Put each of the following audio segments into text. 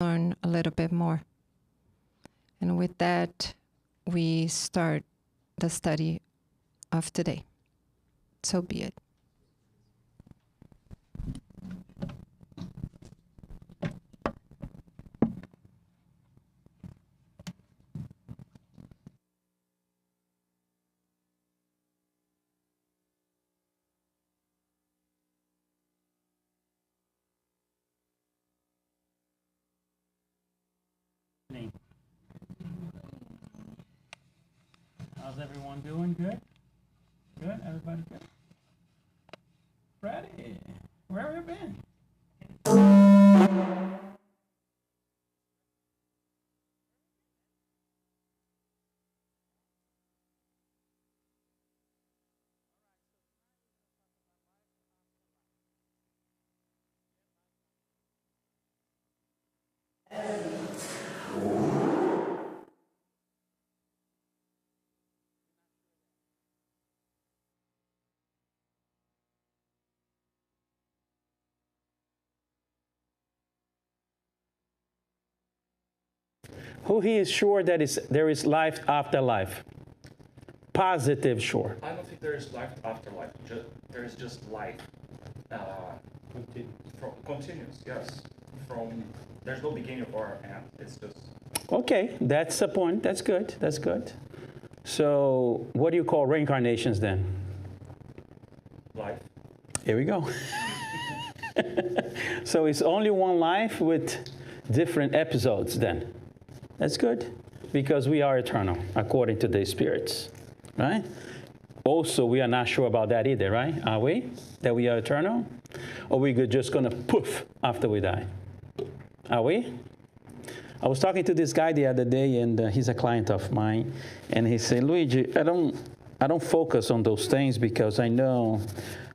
learn a little bit more. And with that, we start the study of today. So be it. How's everyone doing? Good? Good? Everybody good? Freddie, where have you been? Who he is sure that there is life after life? Positive sure. I don't think there is life after life. There is just life. Continuous, yes. There's no beginning or end. It's just. Okay, that's the point. That's good. That's good. So, what do you call reincarnations then? Life. Here we go. So it's only one life with different episodes then. That's good, because we are eternal, according to the spirits, right? Also, we are not sure about that either, right? Are we? That we are eternal? Or we just going to poof after we die? Are we? I was talking to this guy the other day, and he's a client of mine, and he said, Luigi, I don't focus on those things because I know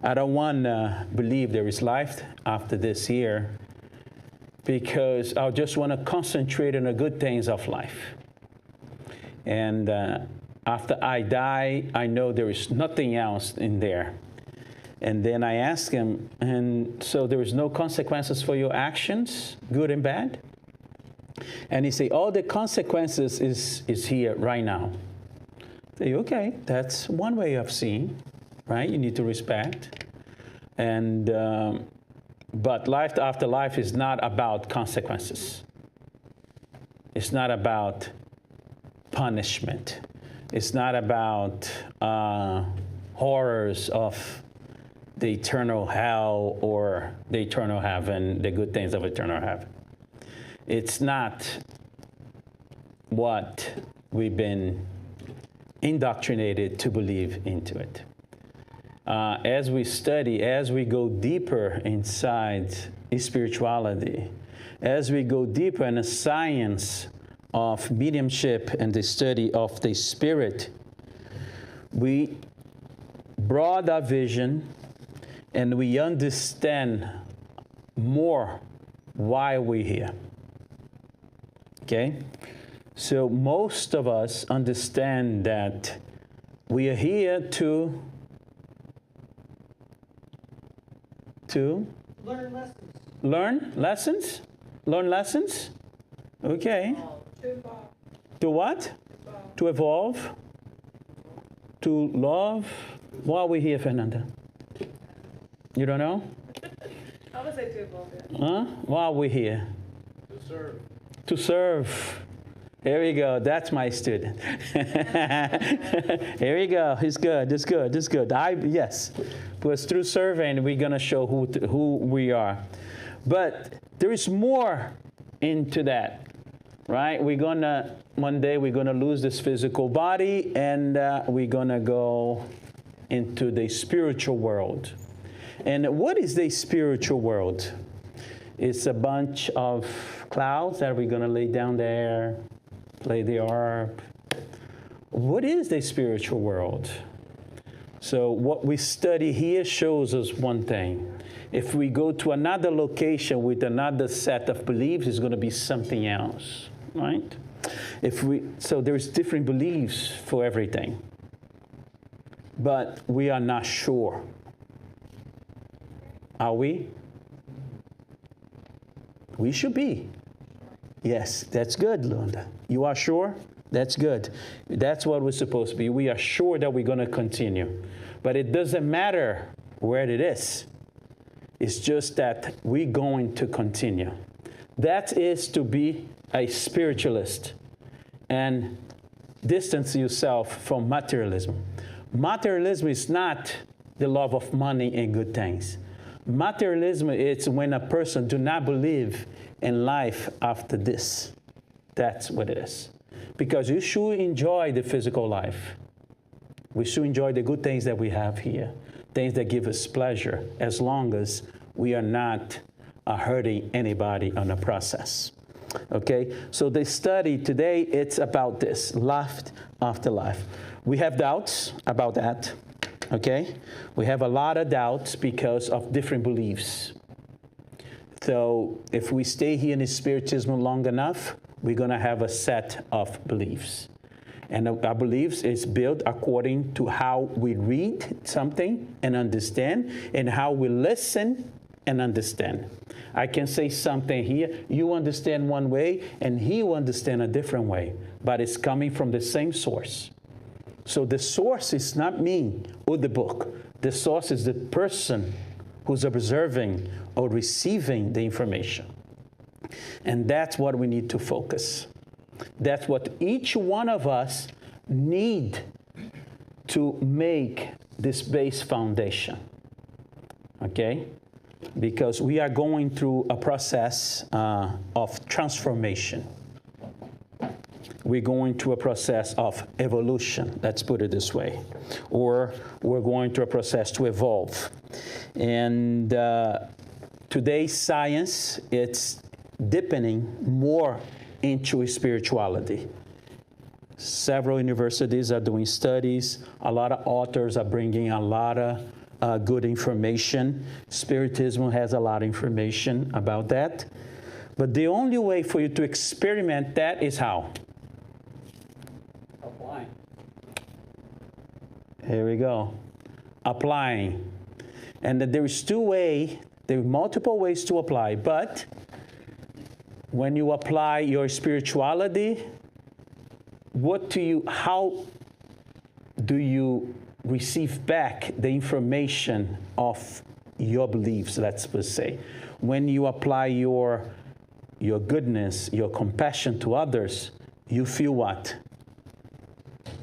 I don't want to believe there is life after this year, because I just want to concentrate on the good things of life. And after I die, I know there is nothing else in there. And then I asked him, and so there is no consequences for your actions, good and bad? And he said, all the consequences is here right now. I say, okay, that's one way of seeing, right? You need to respect. And but life after life is not about consequences. It's not about punishment. It's not about horrors of the eternal hell or the eternal heaven, the good things of eternal heaven. It's not what we've been indoctrinated to believe into it. As we study, as we go deeper inside spirituality, as we go deeper in the science of mediumship and the study of the spirit, we broaden our vision and we understand more why we're here. Okay? So most of us understand that we are here to learn lessons. Learn lessons? Learn lessons? Okay. To evolve. To what? To evolve. To love. Why are we here, Fernanda? You don't know? I would say to evolve, yeah. Huh? Why are we here? To serve. To serve. Here we go. That's my student. Here we go. It's good. It's good. It's good. Yes. Because through serving, we're going to show who we are. But there is more into that, right? One day we're going to lose this physical body, and we're going to go into the spiritual world. And what is the spiritual world? It's a bunch of clouds that we're going to lay down there, play the harp. What is the spiritual world? So what we study here shows us one thing. If we go to another location with another set of beliefs, it's going to be something else, right? So there's different beliefs for everything. But we are not sure. Are we? We should be. Yes, that's good, Linda. You are sure? That's good. That's what we're supposed to be. We are sure that we're going to continue. But it doesn't matter where it is. It's just that we're going to continue. That is to be a spiritualist and distance yourself from materialism. Materialism is not the love of money and good things. Materialism is when a person do not believe in life after this. That's what it is. Because you should enjoy the physical life. We should enjoy the good things that we have here, things that give us pleasure, as long as we are not hurting anybody on the process. Okay, so the study today, it's about this, life after life. We have doubts about that, okay? We have a lot of doubts because of different beliefs. So if we stay here in Spiritism long enough, we're going to have a set of beliefs. And our beliefs is built according to how we read something and understand, and how we listen and understand. I can say something here, you understand one way, and he will understand a different way, but it's coming from the same source. So the source is not me or the book. The source is the person who's observing or receiving the information. And that's what we need to focus. That's what each one of us need to make this base foundation. Okay? Because we are going through a process of transformation. We're going through a process of evolution, let's put it this way. Or we're going through a process to evolve. And today's science, it's deepening more into spirituality. Several universities are doing studies. A lot of authors are bringing a lot of good information. Spiritism has a lot of information about that. But the only way for you to experiment that is how? Applying. Here we go. Applying. And that there are multiple ways to apply, but when you apply your spirituality, how do you receive back the information of your beliefs, let's say? When you apply your goodness, your compassion to others, you feel what?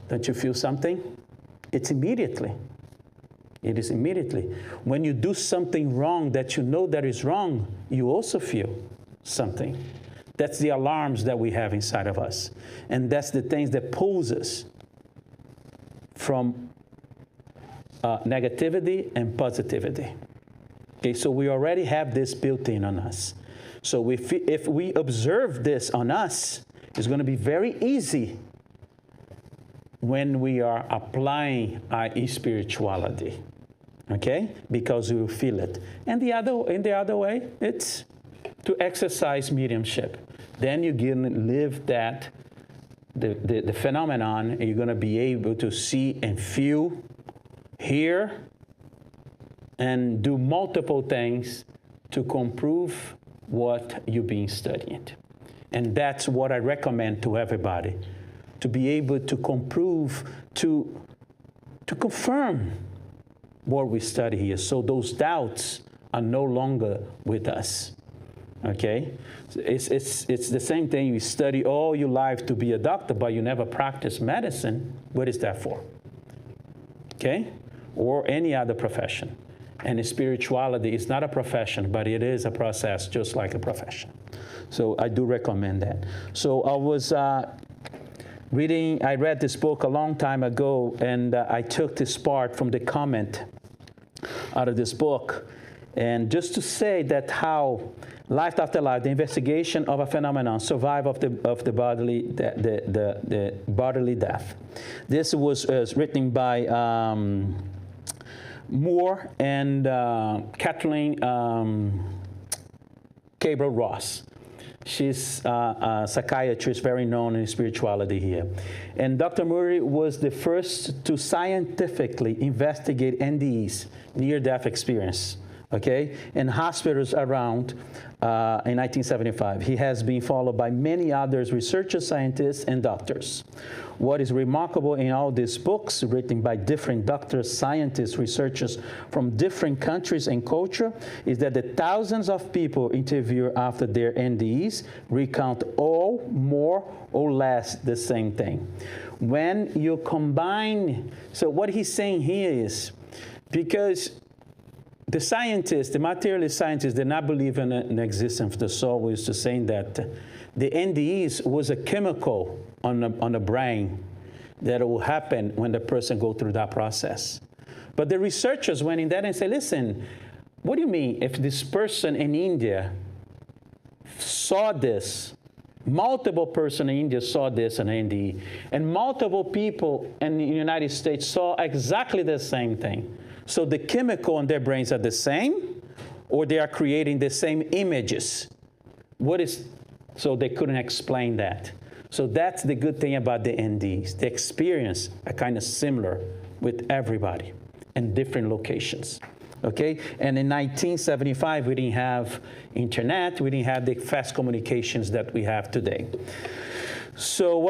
Don't you feel something? It's immediately. It is immediately. When you do something wrong that you know that is wrong, you also feel something. That's the alarms that we have inside of us. And that's the things that pulls us from negativity and positivity. Okay, so we already have this built in on us. So if we observe this on us, it's going to be very easy when we are applying our spirituality. Okay? Because we will feel it. And the other way, it's to exercise mediumship. Then you can live that, the phenomenon, and you're going to be able to see and feel, hear, and do multiple things to improve what you've been studying. And that's what I recommend to everybody, to be able to improve, to confirm what we study here, so those doubts are no longer with us. Okay? It's the same thing. You study all your life to be a doctor, but you never practice medicine. What is that for? Okay? Or any other profession. And spirituality is not a profession, but it is a process just like a profession. So I do recommend that. So I was I read this book a long time ago, and I took this part from the comment out of this book. And just to say that how life after life, the investigation of a phenomenon, survival of the bodily death. This was written by Moore and Kathleen Cabral Ross. She's a psychiatrist very known in spirituality here. And Dr. Murray was the first to scientifically investigate NDEs, near-death experience, okay, in hospitals around in 1975. He has been followed by many others, researchers, scientists, and doctors. What is remarkable in all these books written by different doctors, scientists, researchers from different countries and culture is that the thousands of people interviewed after their NDEs recount all more or less the same thing. When you combine, so what he's saying here is, because the scientists, the materialist scientists, did not believe in the existence of the soul. We used to saying that the NDEs was a chemical on the brain that will happen when the person go through that process. But the researchers went in there and said, listen, what do you mean if this person in India saw this, multiple person in India saw this in NDE, and multiple people in the United States saw exactly the same thing. So the chemical in their brains are the same, or they are creating the same images. So they couldn't explain that. So that's the good thing about the NDs. The experience are kind of similar with everybody in different locations. Okay? And in 1975, we didn't have internet. We didn't have the fast communications that we have today. So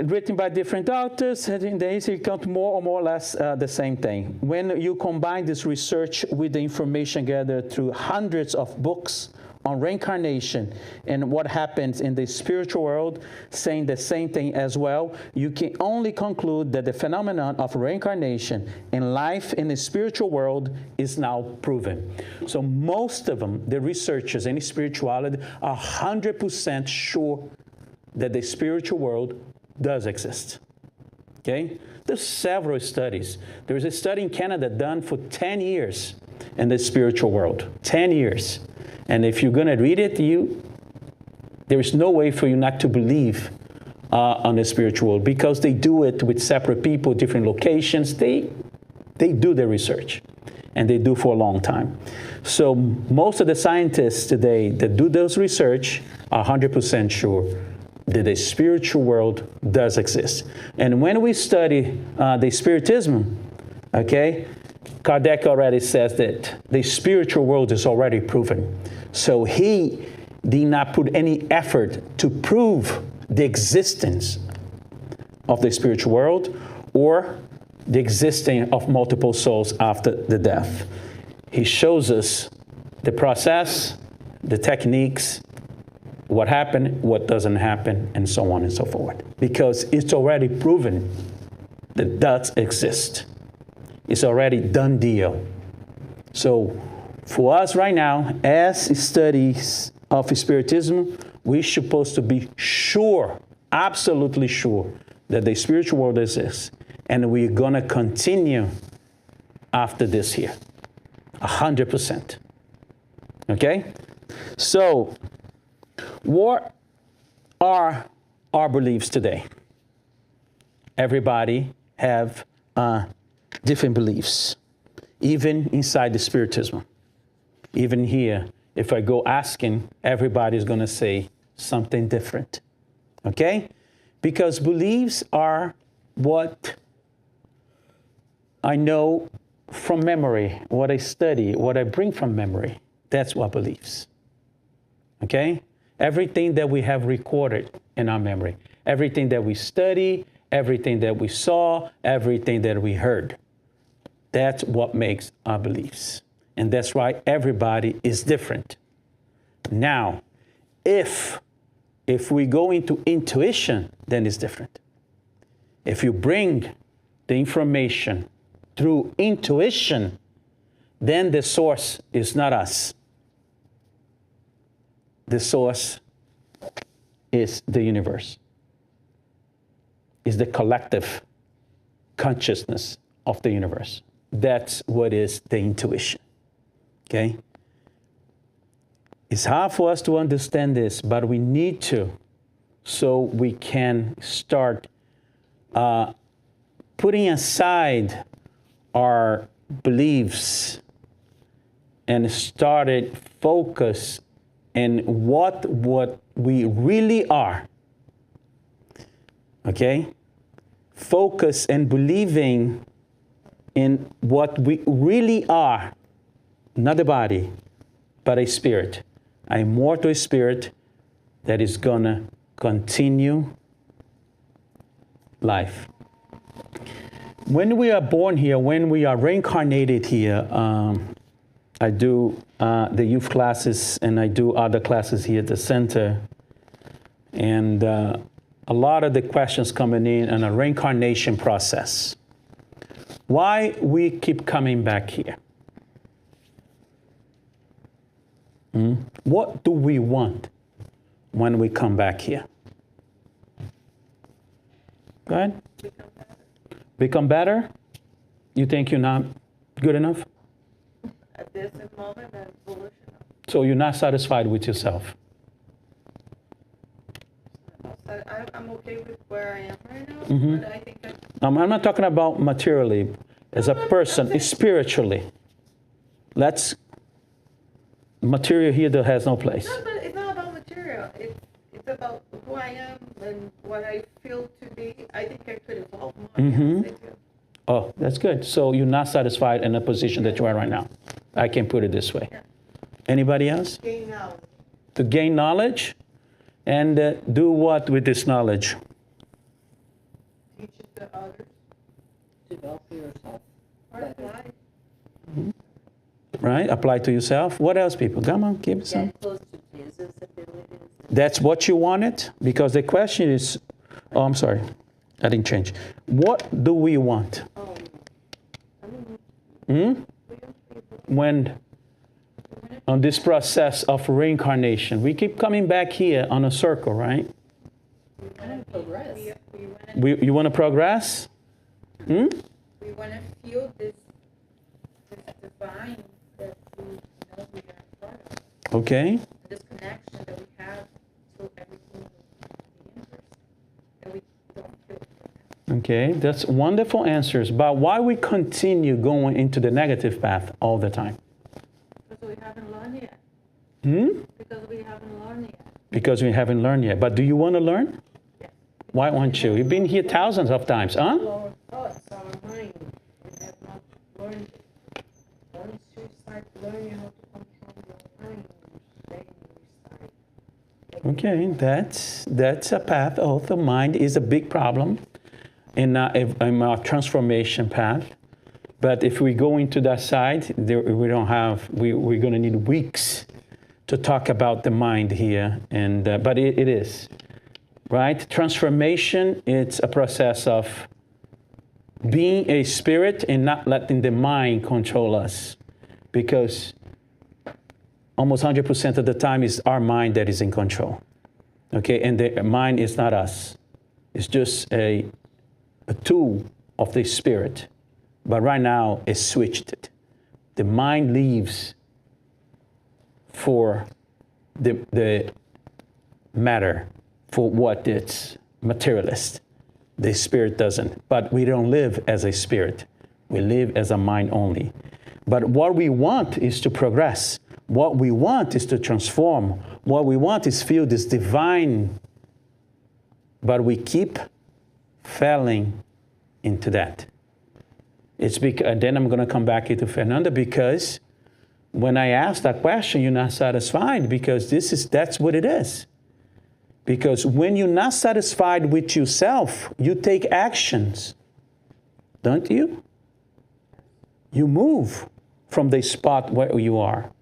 written by different authors, in the history count more or less the same thing. When you combine this research with the information gathered through hundreds of books on reincarnation and what happens in the spiritual world, saying the same thing as well, you can only conclude that the phenomenon of reincarnation and life in the spiritual world is now proven. So most of them, the researchers in spirituality, are 100% sure that the spiritual world does exist. Okay? There's several studies. There's a study in Canada done for 10 years in the spiritual world. 10 years. And if you're going to read it, there is no way for you not to believe on the spiritual world, because they do it with separate people, different locations. They do their research, and they do for a long time. So most of the scientists today that do those research are 100% sure that the spiritual world does exist. And when we study the Spiritism, okay, Kardec already says that the spiritual world is already proven. So he did not put any effort to prove the existence of the spiritual world or the existence of multiple souls after the death. He shows us the process, the techniques, what happened, what doesn't happen, and so on and so forth. Because it's already proven that does exist. It's already done deal. So for us right now, as studies of Spiritism, we're supposed to be sure, absolutely sure, that the spiritual world exists. And we're going to continue after this here. 100%. Okay? So, what are our beliefs today? Everybody have different beliefs, even inside the Spiritism. Even here, if I go asking, everybody's going to say something different. Okay? Because beliefs are what I know from memory, what I study, what I bring from memory. That's what beliefs. Okay? Everything that we have recorded in our memory, everything that we study, everything that we saw, everything that we heard. That's what makes our beliefs. And that's why everybody is different. Now, if we go into intuition, then it's different. If you bring the information through intuition, then the source is not us. The source is the universe. Is the collective consciousness of the universe. That's what is the intuition. Okay? It's hard for us to understand this, but we need to, so we can start putting aside our beliefs and started focus in what we really are. Okay? Focus and believing in what we really are. not a body, but a spirit, an immortal spirit that is going to continue life. When we are born here, when we are reincarnated here, I do the youth classes and I do other classes here at the center. And a lot of the questions coming in a reincarnation process. Why we keep coming back here? What do we want when we come back here? Go ahead. Become better? You think you're not good enough? At this moment, I'm foolish enough. So you're not satisfied with yourself? I'm okay with where I am right now, but I think I'm not talking about materially, as a person, spiritually. Material here that has no place. No, but it's not about material. It's about who I am and what I feel to be. I think I could evolve more. Yes, I do. Oh, that's good. So you're not satisfied in the position that you are right now. I can put it this way. Yeah. Anybody else? Gain knowledge. To gain knowledge and do what with this knowledge? Teach it to others. Develop yourself. Or apply. Right? Apply to yourself. What else, people? Come on, give some. Get close to Jesus' abilities. That's what you wanted? Because the question is, oh, I'm sorry. I didn't change. What do we want? When on this process of reincarnation, we keep coming back here on a circle, right? Progress. You want to progress? We want to feel this divine that we know we are part of. Okay. This connection that we have to everything in the universe that we don't feel. Okay, that's wonderful answers. But why we continue going into the negative path all the time? Because we haven't learned yet. Because we haven't learned yet. Because we haven't learned yet. But do you want to learn? Yes. Why won't you? You've been here thousands of times, huh? Our thoughts, our mind, we have not learned it. Once you start learning how to control your mind, then you start. Okay, that's a path. Also, mind is a big problem in our transformation path. But if we go into that side, we're going to need weeks to talk about the mind here. And but it is, right? Transformation, it's a process of being a spirit and not letting the mind control us. Because almost 100% of the time it's our mind that is in control. Okay, and the mind is not us. It's just a tool of the spirit. But right now, it's switched. The mind leaves for the matter, for what it's materialist. The spirit doesn't. But we don't live as a spirit. We live as a mind only. But what we want is to progress. What we want is to transform. What we want is feel this divine. But we keep falling into that. It's because, then I'm going to come back into Fernanda, because when I ask that question, you're not satisfied, because that's what it is. Because when you're not satisfied with yourself, you take actions, don't you? You move from the spot where you are.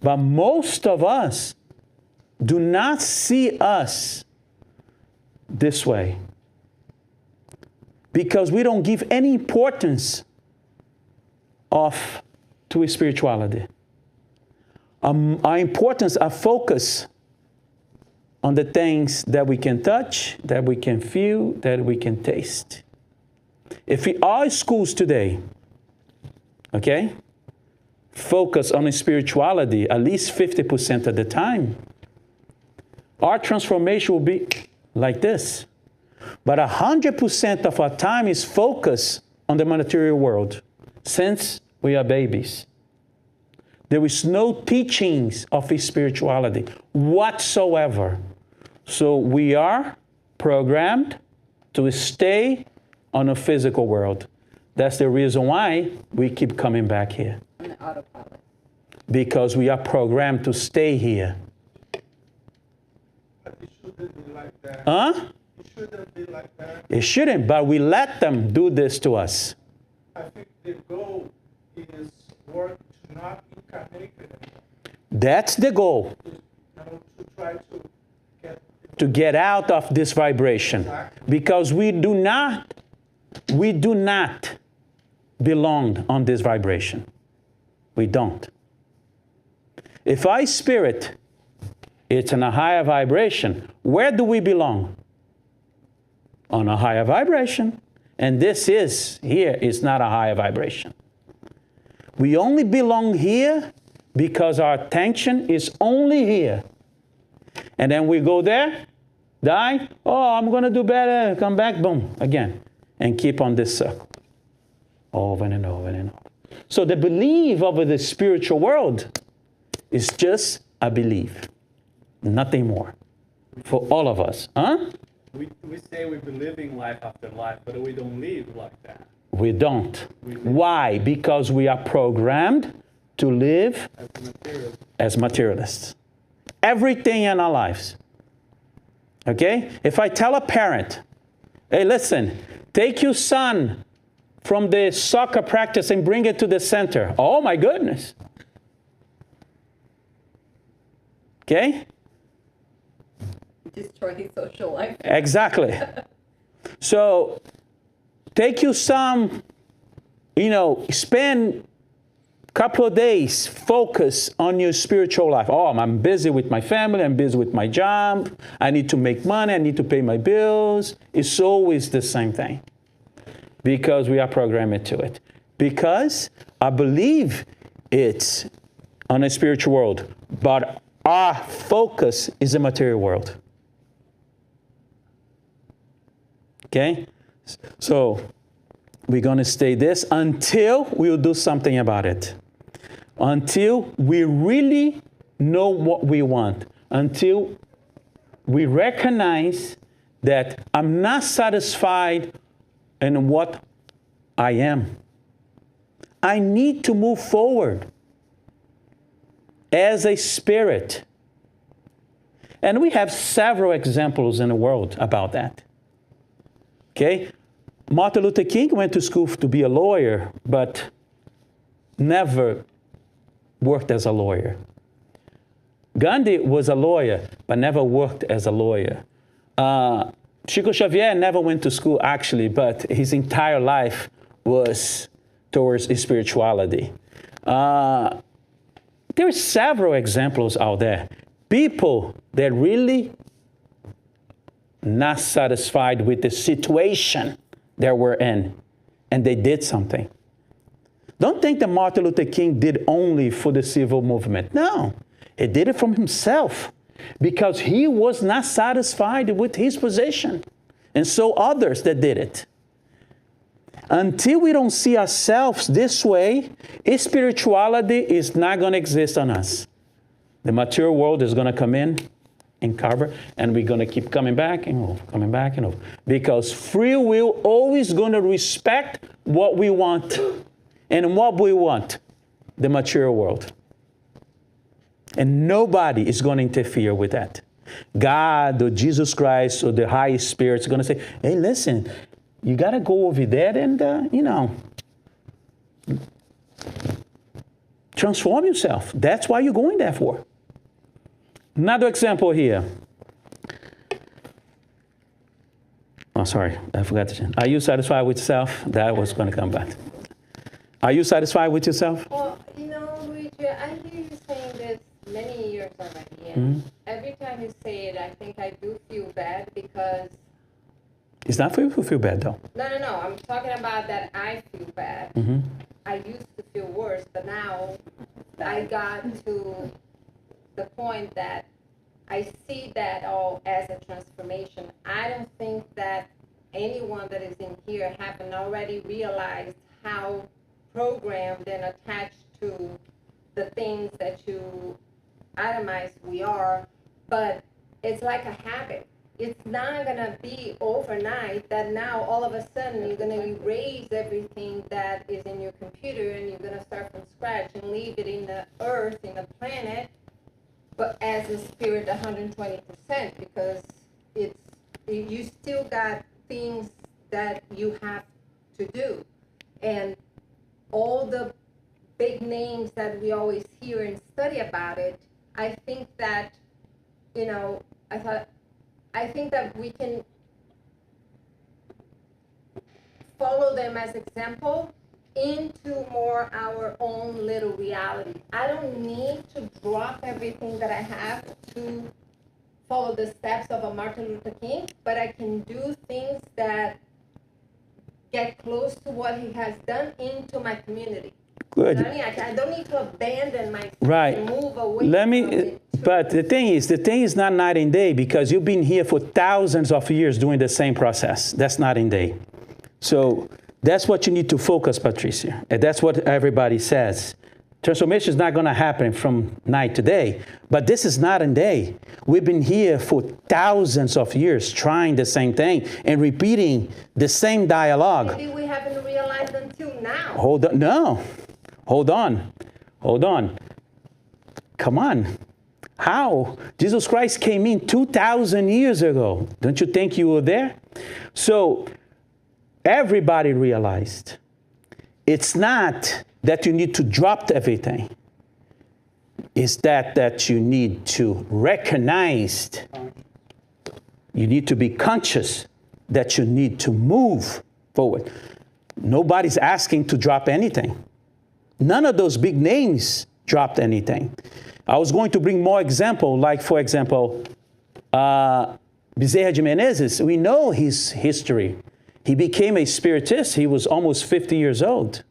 But most of us do not see us this way, because we don't give any importance to spirituality. Our importance, our focus on the things that we can touch, that we can feel, that we can taste. If we are schools today, okay, focus on spirituality at least 50% of the time, our transformation will be like this. But 100% of our time is focused on the material world since we are babies. There is no teachings of spirituality whatsoever. So we are programmed to stay on a physical world. That's the reason why we keep coming back here. On the autopilot. because we are programmed to stay here. But it shouldn't be like that. Huh? It shouldn't be like that. It shouldn't, but we let them do this to us. I think the goal is work to not incarnate with them. That's the goal, To try to get out of this vibration. Because we do not belong on this vibration. We don't. If our spirit, it's in a higher vibration, where do we belong? On a higher vibration. And this here is not a higher vibration. We only belong here because our attention is only here. And then we go there, die, oh, I'm going to do better, come back, boom, again. And keep on this circle. Over and over and over. So the belief of the spiritual world is just a belief. Nothing more. For all of us. Huh? We say we believe in life after life, but we don't live like that. We don't. Why? Because we are programmed to live as materialists. Everything in our lives. Okay? If I tell a parent, hey, listen, take your son from the soccer practice and bring it to the center. Oh, my goodness. Okay? Destroying social life. Exactly. So, take your son, spend a couple of days, focus on your spiritual life. Oh, I'm busy with my family, I'm busy with my job, I need to make money, I need to pay my bills. It's always the same thing. Because we are programmed to it. Because I believe it's on a spiritual world, but our focus is a material world. Okay? So, we're going to stay this until we'll do something about it. Until we really know what we want. Until we recognize that I'm not satisfied in what I am. I need to move forward as a spirit. And we have several examples in the world about that. Okay? Martin Luther King went to school to be a lawyer, but never worked as a lawyer. Gandhi was a lawyer, but never worked as a lawyer. Chico Xavier never went to school, actually, but his entire life was towards spirituality. There are several examples out there. People that really not satisfied with the situation that we're in, and they did something. Don't think that Martin Luther King did only for the civil movement. No, he did it from himself because he was not satisfied with his position. And so others that did it. Until we don't see ourselves this way, spirituality is not going to exist on us. The material world is going to come in and cover, and we're going to keep coming back and over, coming back and over. Because free will always going to respect what we want. And what we want, the material world. And nobody is going to interfere with that. God or Jesus Christ or the high spirits are going to say, hey, listen, you got to go over there and, transform yourself. That's why you're going there for. Another example here. Oh, sorry, I forgot to. Are you satisfied with yourself? That was going to come back. Are you satisfied with yourself? Well, Luide, I hear you saying this many years already, and every time you say it, I think I do feel bad because... It's not for you to feel bad, though. No. I'm talking about that I feel bad. Mm-hmm. I used to feel worse, but now I got to the point that I see that all as a transformation. I don't think that anyone that is in here haven't already realized how programmed and attached to the things that you itemize we are, but it's like a habit. it's not going to be overnight that now all of a sudden you're going to erase everything that is in your computer and you're going to start from scratch and leave it in the earth, in the planet, but as a spirit 120%, because you still got things that you have to do. And all the big names that we always hear and study about it, I think that, I think that we can follow them as example into more our own little reality. I don't need to drop everything that I have to follow the steps of a Martin Luther King, but I can do things that get close to what he has done into my community. Good. You know what I mean? I don't need to abandon myself Right. and move away from it. But the thing is not night and day, because you've been here for thousands of years doing the same process. That's night and day. So that's what you need to focus, Patricia. And that's what everybody says. Transformation is not going to happen from night to day, but this is night and day. We've been here for thousands of years trying the same thing and repeating the same dialogue. Maybe we haven't realized until now. Hold on. No. Hold on. Come on. How? Jesus Christ came in 2,000 years ago. Don't you think you were there? So everybody realized it's not that you need to drop everything. It's that you need to recognize, you need to be conscious that you need to move forward. Nobody's asking to drop anything. None of those big names dropped anything. I was going to bring more example, like, for example, Bezerra de Menezes. We know his history. He became a spiritist. He was almost 50 years old.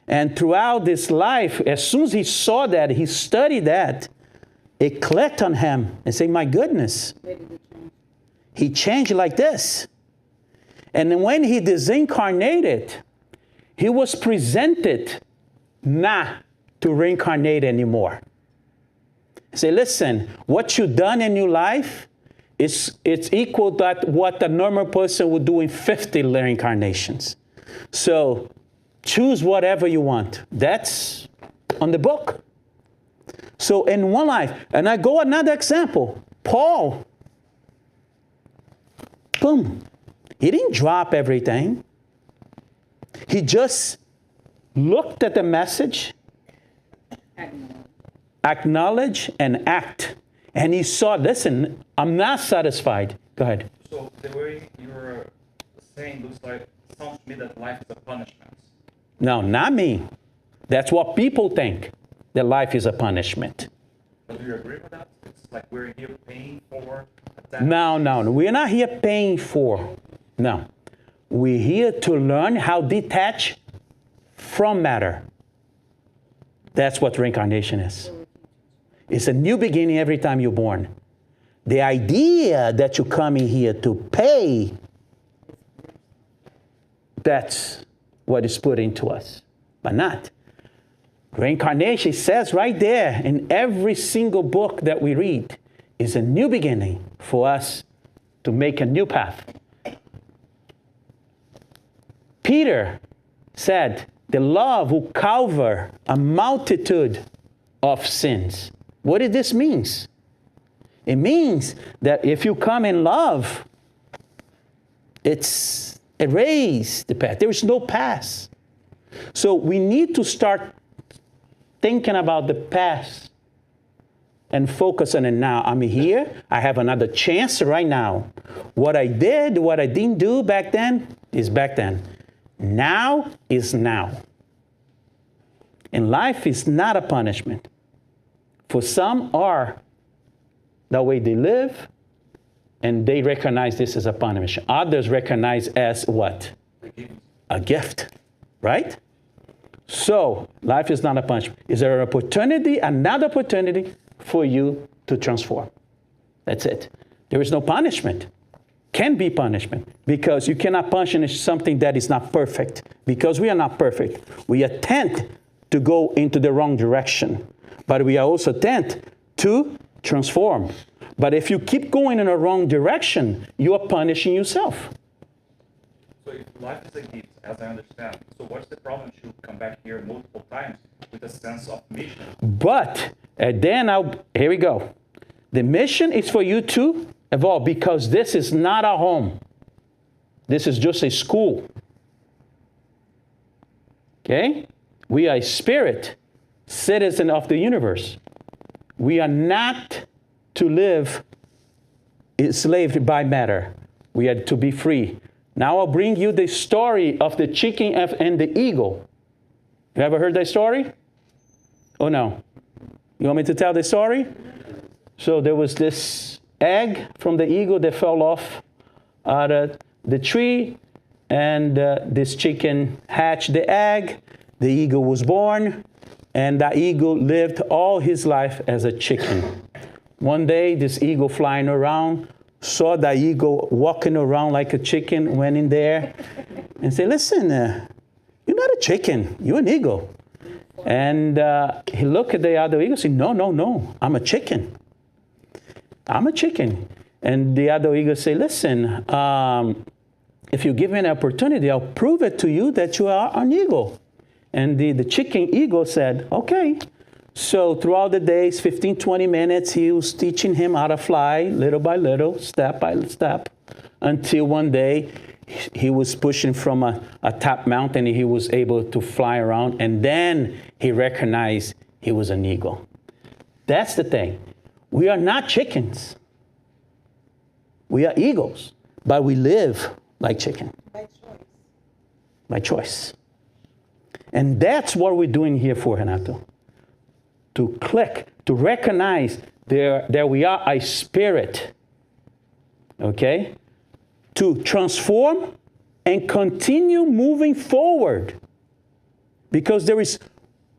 And throughout this life, as soon as he saw that, he studied that, it clicked on him and said, my goodness, he changed like this. And then when he disincarnated, he was presented not to reincarnate anymore. Say, listen, what you've done in your life, it's equal to what a normal person would do in 50 reincarnations. So choose whatever you want. That's on the book. So in one life, and I go another example, Paul, boom, he didn't drop everything. He just looked at the message, acknowledge and act. And he saw, listen, I'm not satisfied. Go ahead. So the way you're saying sounds to me that life is a punishment. No, not me. That's what people think, that life is a punishment. But do you agree with that? It's like we're here paying for that. No. We're not here paying for. No. We're here to learn how to detach from matter. That's what reincarnation is. It's a new beginning every time you're born. The idea that you're coming here to pay, that's what is put into us, but not. Reincarnation says right there in every single book that we read is a new beginning for us to make a new path. Peter said, the love will cover a multitude of sins. What did this mean? It means that if you come in love, it's erase the past. There is no past. So we need to start thinking about the past and focus on it now. I'm here. I have another chance right now. What I did, what I didn't do back then is back then. Now is now. And life is not a punishment. For some are the way they live, and they recognize this as a punishment. Others recognize as what? A gift, right? So life is not a punishment. Is there an opportunity, another opportunity for you to transform? That's it. There is no punishment. Can be punishment, because you cannot punish something that is not perfect, because we are not perfect. We attempt to go into the wrong direction, but we are also tend to transform. But if you keep going in the wrong direction, you are punishing yourself. So if life is a gift, as I understand, so what's the problem to come back here multiple times with a sense of mission? But, and then here we go. The mission is for you to evolve, because this is not a home. This is just a school. Okay? We are a spirit, citizen of the universe. We are not to live enslaved by matter. We are to be free. Now I'll bring you the story of the chicken and the eagle. You ever heard that story? Oh no. You want me to tell the story? So there was this egg from the eagle that fell off out of the tree, and this chicken hatched the egg. The eagle was born, and that eagle lived all his life as a chicken. One day, this eagle flying around saw the eagle walking around like a chicken, went in there and said, listen, you're not a chicken, you're an eagle. And he looked at the other eagle and said, no, I'm a chicken. I'm a chicken. And the other eagle said, listen, if you give me an opportunity, I'll prove it to you that you are an eagle. And the chicken eagle said, okay. So throughout the days, 15, 20 minutes, he was teaching him how to fly little by little, step by step, until one day he was pushing from a top mountain and he was able to fly around. And then he recognized he was an eagle. That's the thing. We are not chickens. We are eagles, but we live like chicken. By choice. By choice. And that's what we're doing here for, Renato. To click, to recognize that we are a spirit, okay? To transform and continue moving forward, because there is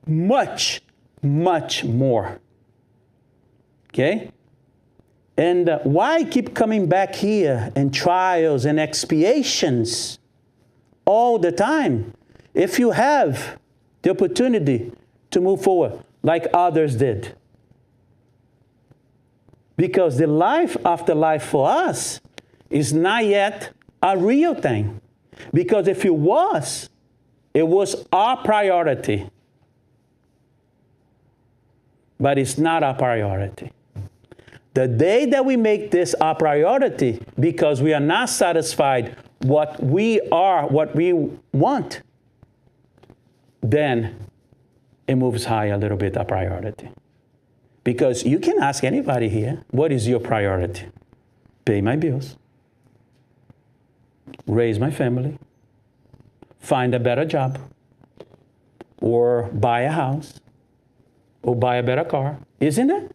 much, much more, okay? And why keep coming back here and trials and expiations all the time if you have the opportunity to move forward like others did? Because the life after life for us is not yet a real thing. Because if it was our priority. But it's not our priority. The day that we make this our priority, because we are not satisfied what we are, what we want, then it moves high a little bit, our priority. Because you can ask anybody here, what is your priority? Pay my bills, raise my family, find a better job, or buy a house, or buy a better car, isn't it?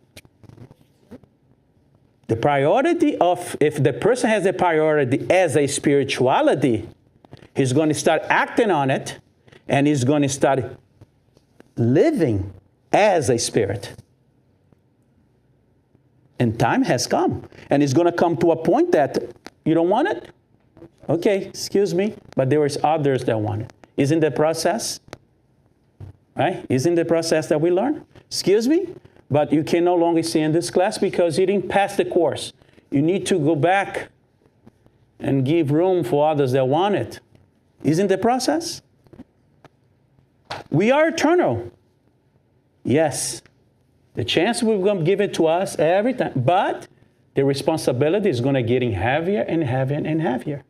The priority of, if the person has a priority as a spirituality, he's going to start acting on it, and he's going to start living as a spirit. And time has come. And it's going to come to a point that you don't want it? Okay, excuse me, but there is others that want it. Isn't the process? Right? Isn't the process that we learn? Excuse me, but you can no longer stay in this class because you didn't pass the course. You need to go back and give room for others that want it. Isn't the process? We are eternal. Yes. The chance we're going to give it to us every time. But the responsibility is going to get heavier and heavier and heavier,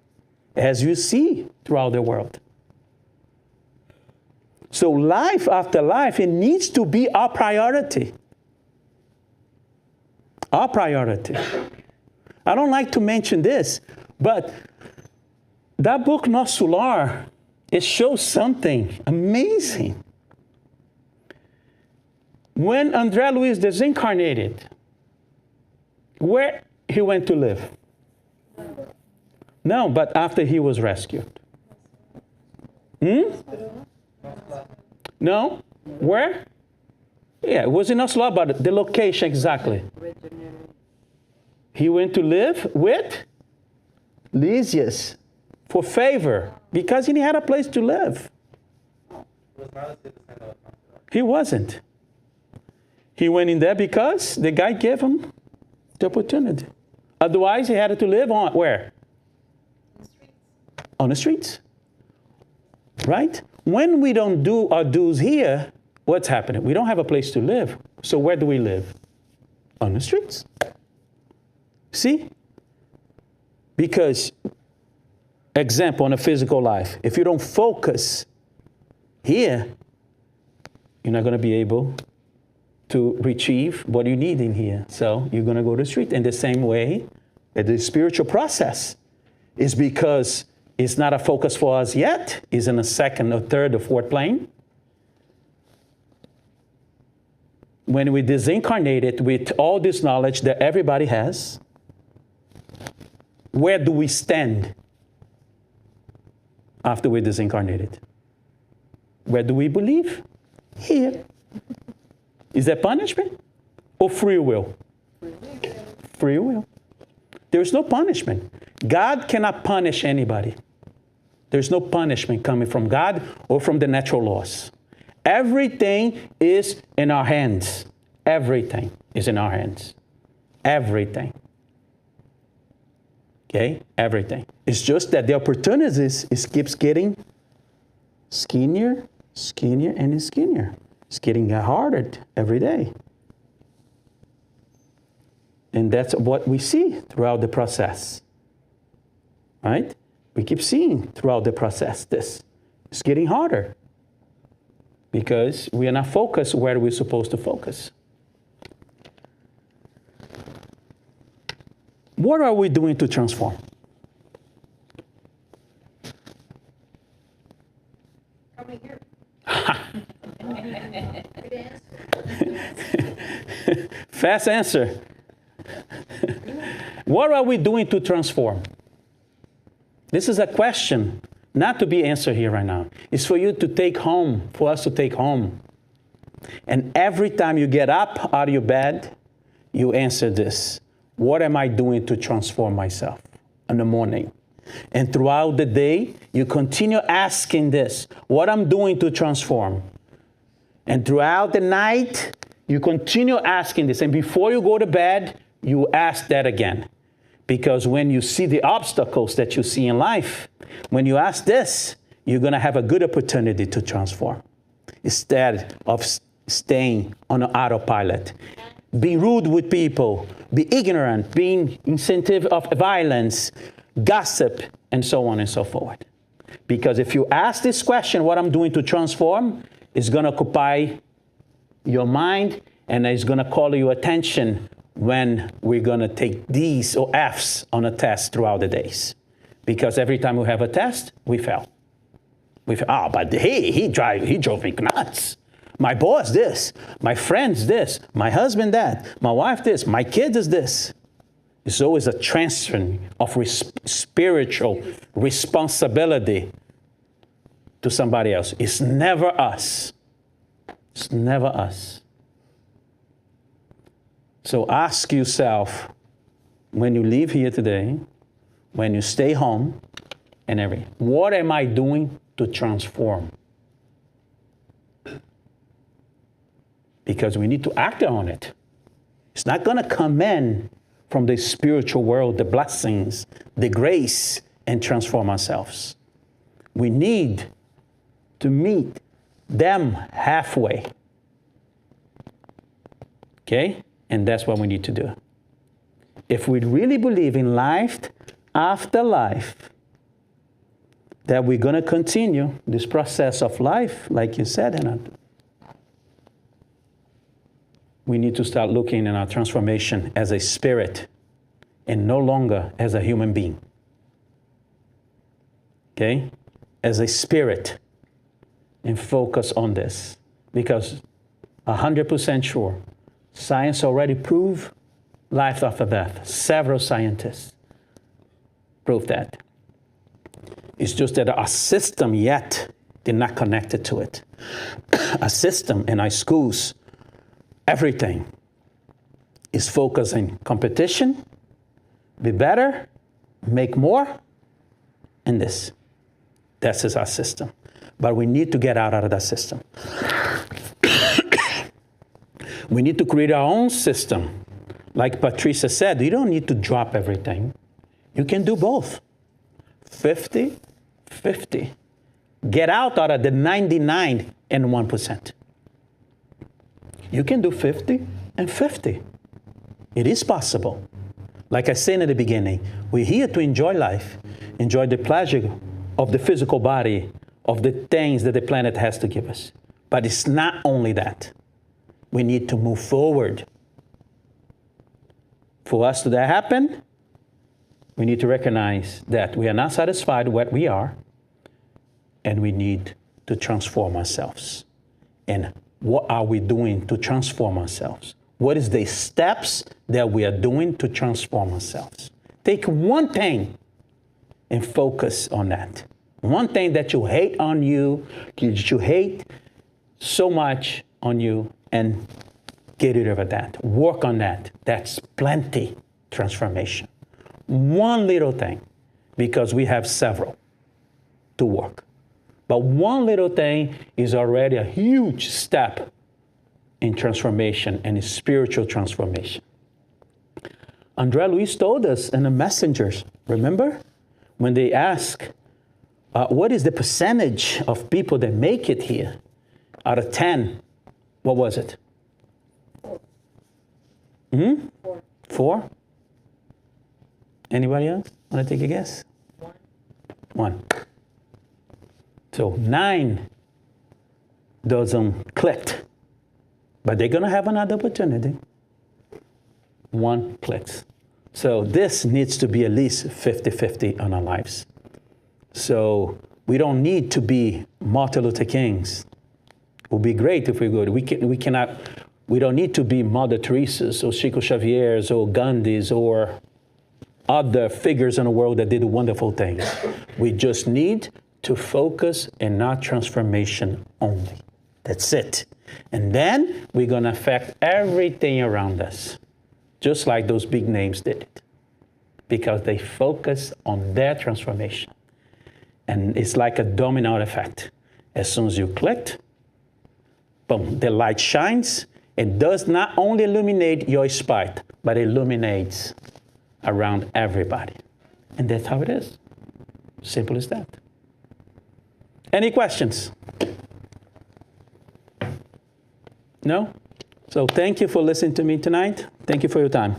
as you see throughout the world. So life after life, it needs to be our priority. Our priority. I don't like to mention this, but that book, Nosso Lar, it shows something amazing. When André Luiz disincarnated, where he went to live? No, but after he was rescued. No? Where? Yeah, it was in Oslo, but the location exactly. He went to live with Lysias for favor, because he had a place to live. He wasn't. He went in there because the guy gave him the opportunity. Otherwise, he had to live on where? On the streets. Right? When we don't do our dues here, what's happening? We don't have a place to live. So where do we live? On the streets. See? Because, example, in a physical life, if you don't focus here, you're not going to be able to retrieve what you need in here. So you're going to go to the street. In the same way, the spiritual process is because it's not a focus for us yet. It's in a second or third or fourth plane. When we disincarnated with all this knowledge that everybody has, where do we stand after we're disincarnated? Where do we believe? Here. Is that punishment or free will? Free will. There's no punishment. God cannot punish anybody. There's no punishment coming from God or from the natural laws. Everything is in our hands. Everything is in our hands. Everything. Okay? Everything. It's just that the opportunities keeps getting skinnier, and skinnier. It's getting harder every day. And that's what we see throughout the process. Right? We keep seeing throughout the process this. It's getting harder. Because we are not focused where we're supposed to focus. What are we doing to transform? Coming here. Fast answer. What are we doing to transform? This is a question not to be answered here right now. It's for you to take home, for us to take home. And every time you get up out of your bed, you answer this. What am I doing to transform myself in the morning? And throughout the day, you continue asking this. What I'm doing to transform? And throughout the night, you continue asking this. And before you go to bed, you ask that again. Because when you see the obstacles that you see in life, when you ask this, you're going to have a good opportunity to transform. Instead of staying on an autopilot, being rude with people, be ignorant, being incentive of violence, gossip, and so on and so forth. Because if you ask this question, what I'm doing to transform, it's going to occupy your mind and it's going to call your attention when we're going to take D's or F's on a test throughout the days. Because every time we have a test, we fail. But he drove me nuts. My boss this, my friends this, my husband that, my wife this, my kids is this. It's always a transfer of spiritual responsibility to somebody else. It's never us. It's never us. So ask yourself, when you leave here today, when you stay home, and everything, what am I doing to transform? Because we need to act on it. It's not going to come in from the spiritual world, the blessings, the grace, and transform ourselves. We need to meet them halfway. Okay? And that's what we need to do. If we really believe in life after life, that we're going to continue this process of life, like you said, and we need to start looking at our transformation as a spirit and no longer as a human being. Okay? As a spirit, and focus on this. Because 100% sure, science already proved life after death. Several scientists proved that. It's just that our system yet did not connect it to it. Our system in our schools, everything is focusing competition, be better, make more, and this. This is our system. But we need to get out of that system. We need to create our own system. Like Patricia said, you don't need to drop everything. You can do both. 50, 50. Get out of the 99 and 1%. You can do 50 and 50. It is possible. Like I said in the beginning, we're here to enjoy life, enjoy the pleasure of the physical body, of the things that the planet has to give us. But it's not only that. We need to move forward. For us to that happen, we need to recognize that we are not satisfied with what we are, and we need to transform ourselves. And what are we doing to transform ourselves? What is the steps that we are doing to transform ourselves? Take one thing and focus on that. One thing that you hate on you, that you hate so much on you, and get rid of that. Work on that. That's plenty transformation. One little thing, because we have several to work. But one little thing is already a huge step in transformation and in spiritual transformation. André Luis told us in the Messengers, remember? When they ask, what is the percentage of people that make it here? Out of 10, what was it? 4? Anybody else want to take a guess? 1. So 9 doesn't click, but they're going to have another opportunity. 1 clicks. So this needs to be at least 50-50 on our lives. So we don't need to be Martin Luther Kings. It would be great if we could. We don't need to be Mother Teresa's or Chico Xavier's or Gandhi's or other figures in the world that did wonderful things. We just need to focus in our transformation only. That's it. And then we're going to affect everything around us, just like those big names did it, because they focus on their transformation. And it's like a domino effect. As soon as you clicked, boom, the light shines. It does not only illuminate your spot, but it illuminates around everybody. And that's how it is. Simple as that. Any questions? No? So thank you for listening to me tonight. Thank you for your time.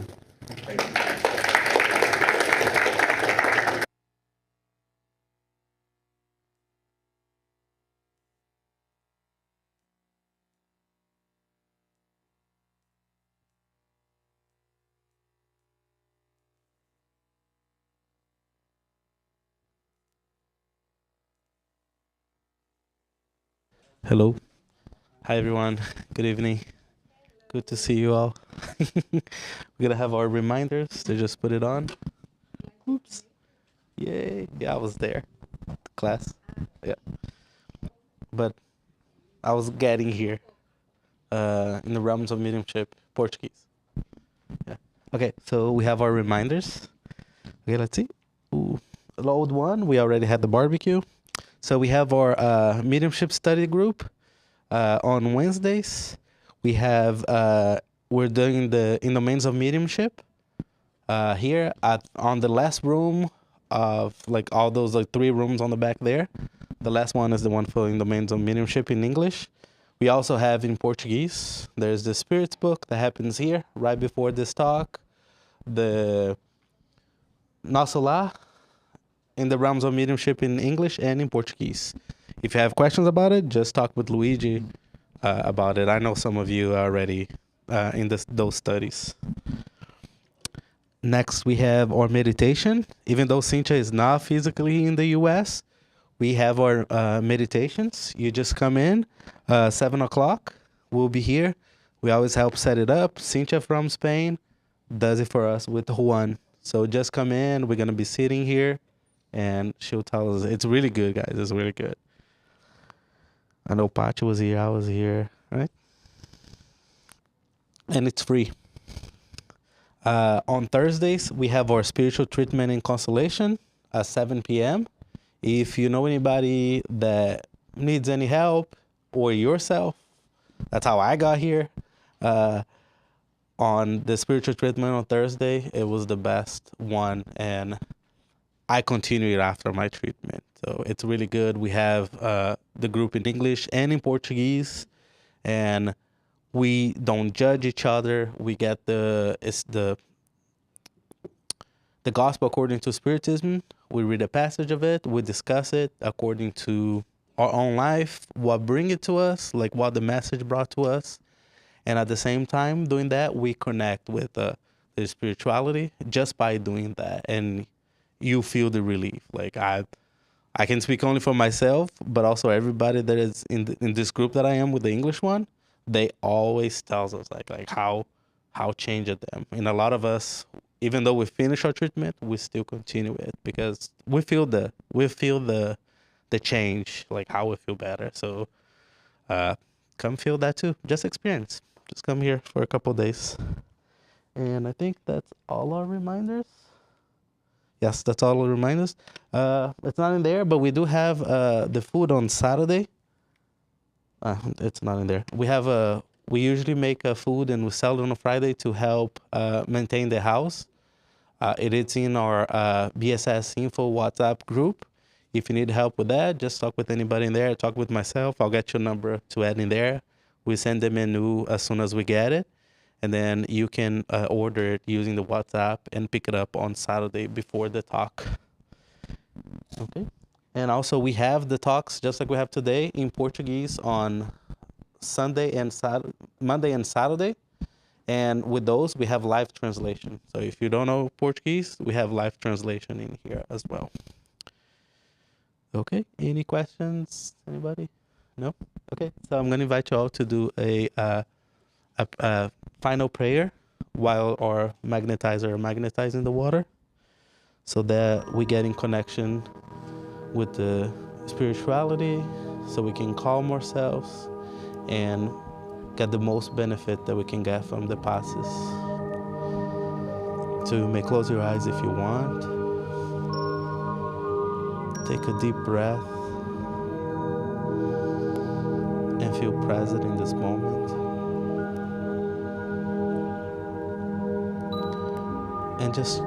Hello. Hi, everyone. Good evening. Good to see you all. We're going to have our reminders to just put it on. Oops. Yay. Yeah, I was there. Class. Yeah. But I was getting here in the realms of mediumship, Portuguese. Yeah. Okay, so we have our reminders. Okay, let's see. Ooh. The old one, we already had the barbecue. So we have our mediumship study group on Wednesdays. We have we're doing in the domains of mediumship here on the last room of like all those like 3 rooms on the back there. The last one is the one for in the domains of mediumship in English. We also have in Portuguese. There's the Spirits book that happens here right before this talk. The Nossa Casa in the realms of mediumship in English and in Portuguese. If you have questions about it, just talk with Luide about it. I know some of you are already in those studies. Next, we have our meditation. Even though Cynthia is not physically in the U.S., we have our meditations. You just come in, 7 o'clock. We'll be here. We always help set it up. Cynthia from Spain does it for us with Juan. So just come in. We're going to be sitting here. And she'll tell us. It's really good, guys. It's really good. I know Pacha was here. I was here. Right? And it's free. On Thursdays, we have our spiritual treatment and consolation at 7 p.m. If you know anybody that needs any help or yourself, that's how I got here. On the spiritual treatment on Thursday, it was the best one, and I continued after my treatment. So it's really good. We have the group in English and in Portuguese, and we don't judge each other. We get the gospel according to Spiritism. We read a passage of it. We discuss it according to our own life, what bring it to us, like what the message brought to us. And at the same time, doing that, we connect with the spirituality just by doing that. And you feel the relief. Like I can speak only for myself, but also everybody that is in this group that I am with the English one, they always tells us like how changed them. And a lot of us, even though we finish our treatment, we still continue it because we feel the change, like how we feel better. So come feel that too. Just experience. Just come here for a couple of days. And I think that's all our reminders. Yes, that's all our reminders. It's not in there, but we do have the food on Saturday. It's not in there. We usually make food and we sell it on a Friday to help maintain the house. It is in our BSS Info WhatsApp group. If you need help with that, just talk with anybody in there. Talk with myself. I'll get your number to add in there. We send the menu as soon as we get it. And then you can order it using the WhatsApp and pick it up on Saturday before the talk. Okay. And also we have the talks, just like we have today, in Portuguese on Monday and Saturday. And with those, we have live translation. So if you don't know Portuguese, we have live translation in here as well. Okay, any questions? Anybody? No? Okay, so I'm going to invite you all to do a final prayer while our magnetizing the water so that we get in connection with the spirituality so we can calm ourselves and get the most benefit that we can get from the passes. So you may close your eyes if you want. Take a deep breath and feel present in this moment. And just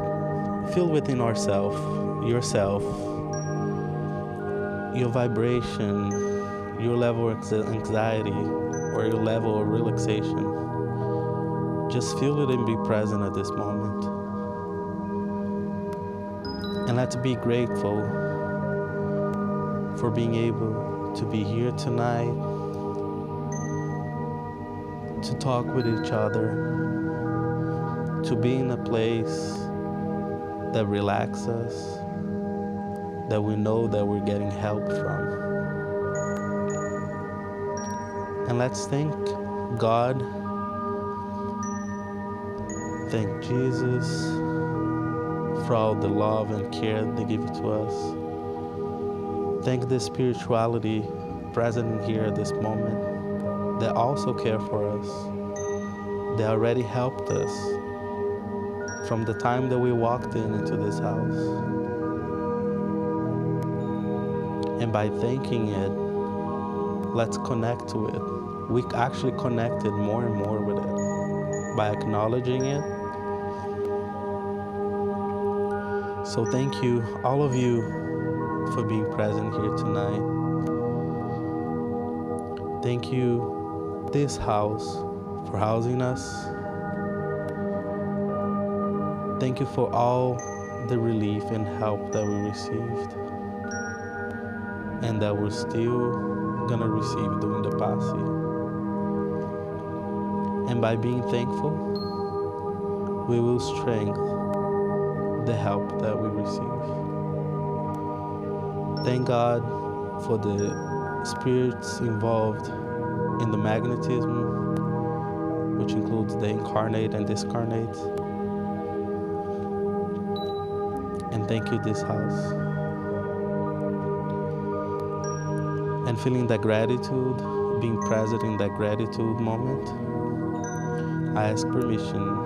feel within yourself, your vibration, your level of anxiety, or your level of relaxation. Just feel it and be present at this moment. And let's be grateful for being able to be here tonight, to talk with each other, to be in a place that relaxes us, that we know that we're getting help from. And let's thank God, thank Jesus for all the love and care they give to us. Thank the spirituality present here at this moment that also care for us. They already helped us from the time that we walked into this house. And by thanking it, let's connect to it. We actually connected more and more with it by acknowledging it. So thank you, all of you, for being present here tonight. Thank you, this house, for housing us. Thank you for all the relief and help that we received and that we're still gonna receive during the passing. And by being thankful, we will strengthen the help that we receive. Thank God for the spirits involved in the magnetism, which includes the incarnate and discarnate. And thank you, this house. And feeling that gratitude, being present in that gratitude moment, I ask permission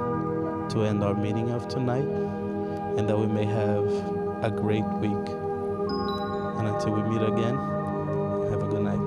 to end our meeting of tonight and that we may have a great week. And until we meet again, have a good night.